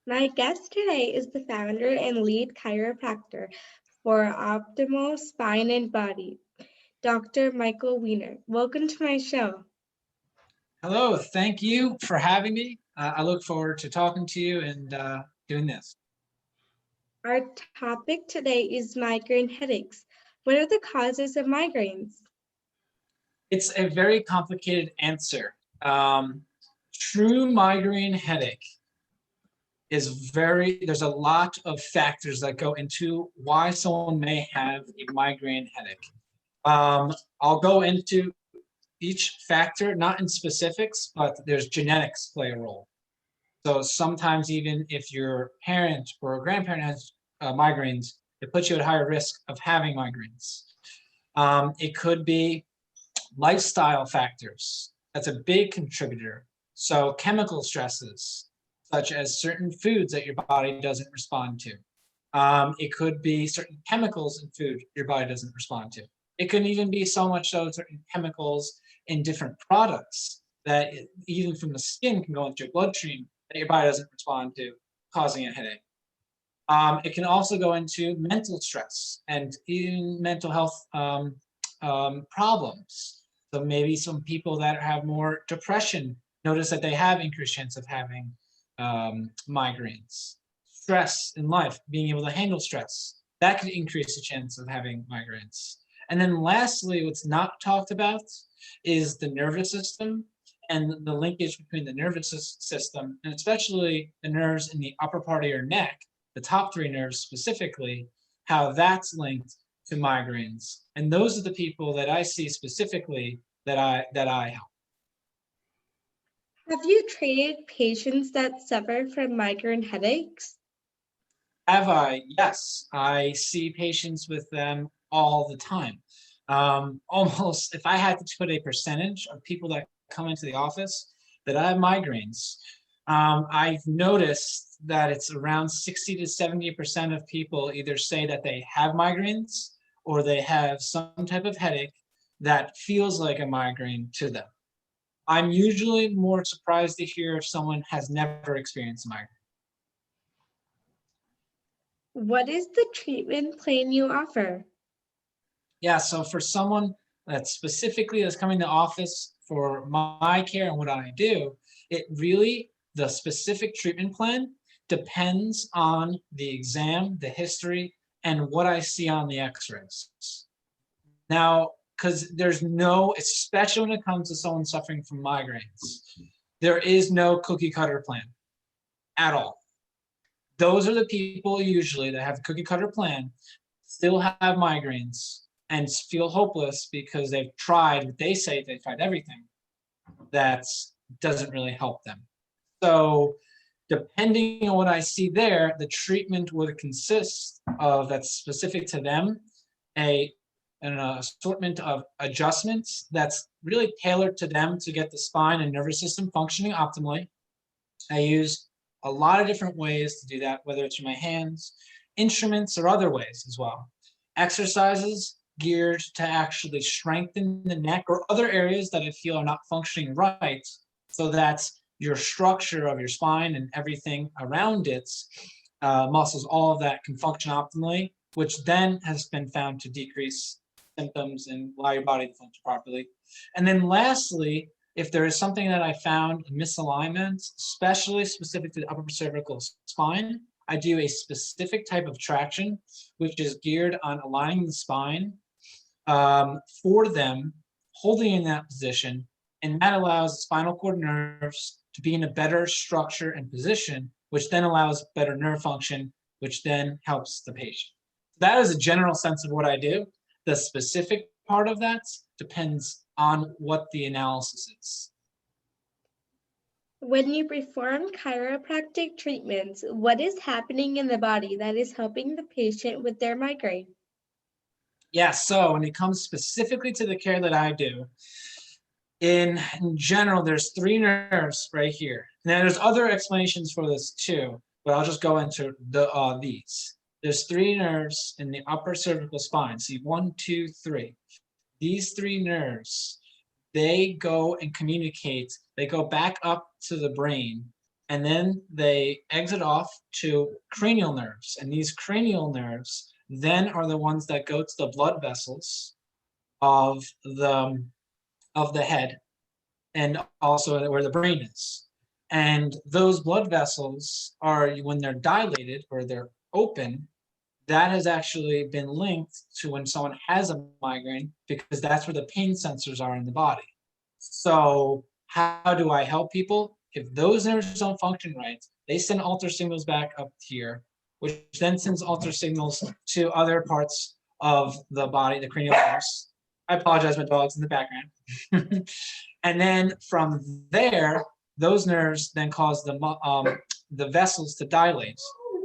My guest today is the founder and lead chiropractor for Optimal Spine and Body, Dr. Michael Weiner. Welcome to my show. Hello, thank you for having me. I look forward to talking to you and doing this. Our topic today is migraine headaches. What are the causes of migraines? It's a very complicated answer. True migraine headache there's a lot of factors that go into why someone may have a migraine headache. I'll go into each factor, not in specifics, but there's genetics play a role. So sometimes even if your parent or a grandparent has migraines, it puts you at higher risk of having migraines. It could be lifestyle factors. That's a big contributor. So chemical stresses, such as certain foods that your body doesn't respond to. It could be certain chemicals in food your body doesn't respond to. It could even be so much so certain chemicals in different products that even from the skin can go into your bloodstream that your body doesn't respond to, causing a headache. It can also go into mental stress and even mental health problems. So maybe some people that have more depression notice that they have increased chance of having migraines. Stress in life, being able to handle stress, that could increase the chance of having migraines. And then lastly, what's not talked about is the nervous system and the linkage between the nervous system and especially the nerves in the upper part of your neck, the top three nerves specifically, how that's linked to migraines. And those are the people that I see specifically that I help. Have you treated patients that suffer from migraine headaches? Have I? Yes. I see patients with them all the time. Almost, if I had to put a percentage of people that come into the office that I have migraines, I've noticed that it's around 60 to 70% of people either say that they have migraines or they have some type of headache that feels like a migraine to them. I'm usually more surprised to hear if someone has never experienced a migraine. What is the treatment plan you offer? Yeah, so for someone that specifically is coming to office for my care and what I do, it really, the specific treatment plan depends on the exam, the history, and what I see on the x-rays. Now, because there's no, especially when it comes to someone suffering from migraines, there is no cookie cutter plan at all. Those are the people usually that have a cookie cutter plan, still have migraines, and feel hopeless because they've tried what they say they've tried everything that doesn't really help them. So depending on what I see there, the treatment would consist of, that's specific to them, an assortment of adjustments that's really tailored to them to get the spine and nervous system functioning optimally. I use a lot of different ways to do that, whether it's from my hands, instruments, or other ways as well. Exercises geared to actually strengthen the neck or other areas that I feel are not functioning right, so that your structure of your spine and everything around it, muscles, all of that can function optimally, which then has been found to decrease symptoms and allow your body to function properly. And then lastly, if there is something that I found misalignments, especially specific to the upper cervical spine, I do a specific type of traction, which is geared on aligning the spine for them, holding in that position, and that allows the spinal cord nerves to be in a better structure and position, which then allows better nerve function, which then helps the patient. That is a general sense of what I do. The specific part of that depends on what the analysis is. When you perform chiropractic treatments, what is happening in the body that is helping the patient with their migraine? Yeah, so when it comes specifically to the care that I do, in general, there's three nerves right here. Now, there's other explanations for this too, but I'll just go into these. There's three nerves in the upper cervical spine. See, 1, 2, 3. These three nerves, they go and communicate. They go back up to the brain and then they exit off to cranial nerves. And these cranial nerves then are the ones that go to the blood vessels of the head, and also where the brain is. And those blood vessels are, when they're dilated or they're open, that has actually been linked to when someone has a migraine, because that's where the pain sensors are in the body. So how do I help people? If those nerves don't function right, they send alter signals back up here, which then sends alter signals to other parts of the body, the cranial nerves. I apologize, my dog's in the background. And then from there, those nerves then cause the vessels to dilate.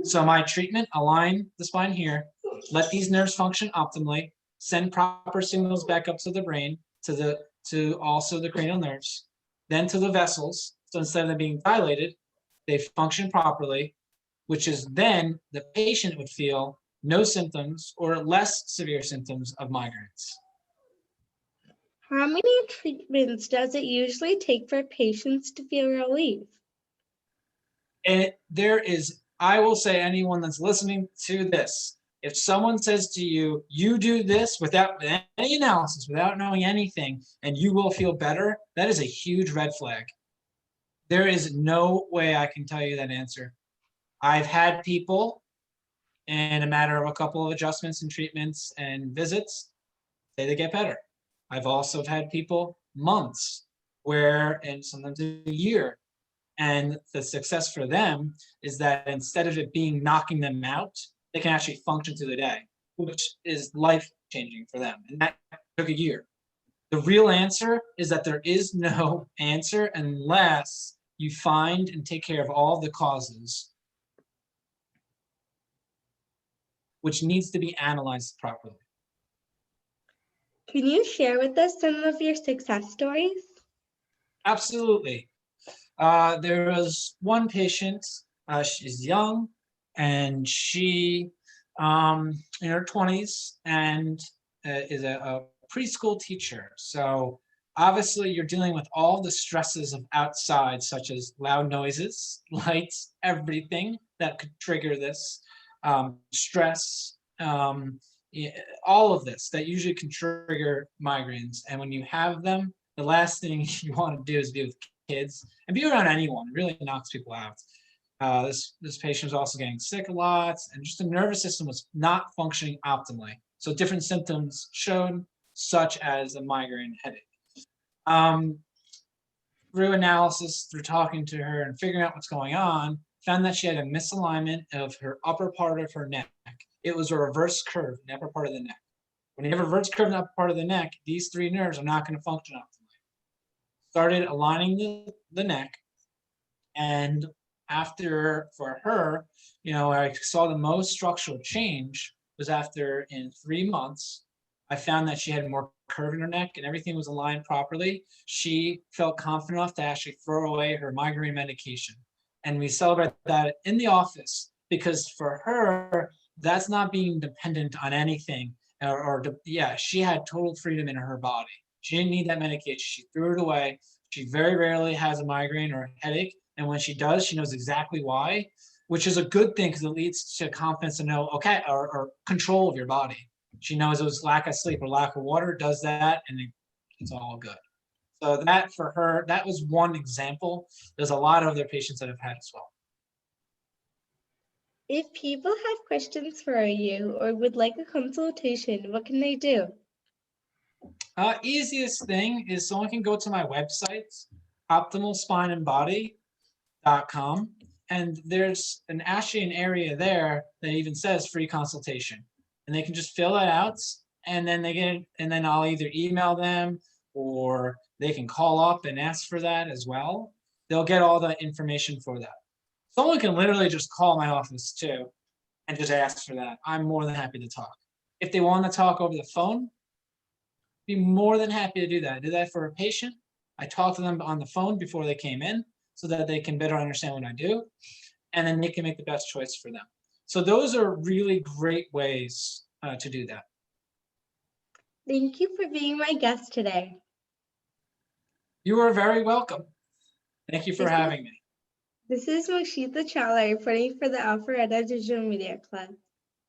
So my treatment, align the spine here, let these nerves function optimally, send proper signals back up to the brain, to also the cranial nerves, then to the vessels. So instead of them being dilated, they function properly, which is then the patient would feel no symptoms or less severe symptoms of migraines. How many treatments does it usually take for patients to feel relief? And there is, I will say, anyone that's listening to this, if someone says to you, you do this without any analysis, without knowing anything, and you will feel better, that is a huge red flag. There is no way I can tell you that answer. I've had people, in a matter of a couple of adjustments and treatments and visits, say they get better. I've also had people months, and sometimes a year. And the success for them is that instead of it being knocking them out, they can actually function through the day, which is life-changing for them. And that took a year. The real answer is that there is no answer unless you find and take care of all the causes, which needs to be analyzed properly. Can you share with us some of your success stories? Absolutely. There was one patient, she's young, and she in her 20s, and is a preschool teacher. So obviously you're dealing with all the stresses of outside, such as loud noises, lights, everything that could trigger this, stress, all of this that usually can trigger migraines. And when you have them, the last thing you want to do is be with kids and be around anyone. It really knocks people out. This patient was also getting sick a lot, and just the nervous system was not functioning optimally. So different symptoms shown, such as a migraine headache. Through analysis, through talking to her and figuring out what's going on, found that she had a misalignment of her upper part of her neck. It was a reverse curve in the upper part of the neck. When you have a reverse curve in the upper part of the neck, these three nerves are not going to function optimally. Started aligning the neck, and after, for her, I saw the most structural change was after, in 3 months, I found that she had more curve in her neck and everything was aligned properly. She felt confident enough to actually throw away her migraine medication. And we celebrate that in the office, because for her, that's not being dependent on anything. She had total freedom in her body. She didn't need that medication. She threw it away. She very rarely has a migraine or a headache. And when she does, she knows exactly why, which is a good thing because it leads to confidence to know, okay, or control of your body. She knows it was lack of sleep or lack of water, does that, and it's all good. So that for her, that was one example. There's a lot of other patients that have had as well. If people have questions for you or would like a consultation, what can they do? Easiest thing is someone can go to my website, optimalspineandbody.com, and there's an area there that even says free consultation, and they can just fill that out, and then then I'll either email them or they can call up and ask for that as well. They'll get all the information for that. Someone can literally just call my office too and just ask for that. I'm more than happy to talk. If they want to talk over the phone, be more than happy to do that. I did that for a patient. I talked to them on the phone before they came in so that they can better understand what I do, and then they can make the best choice for them. So those are really great ways to do that. Thank you for being my guest today. You are very welcome. Thank you for having me. This is Moshita Chawla reporting for the Alpharetta Digital Media Club.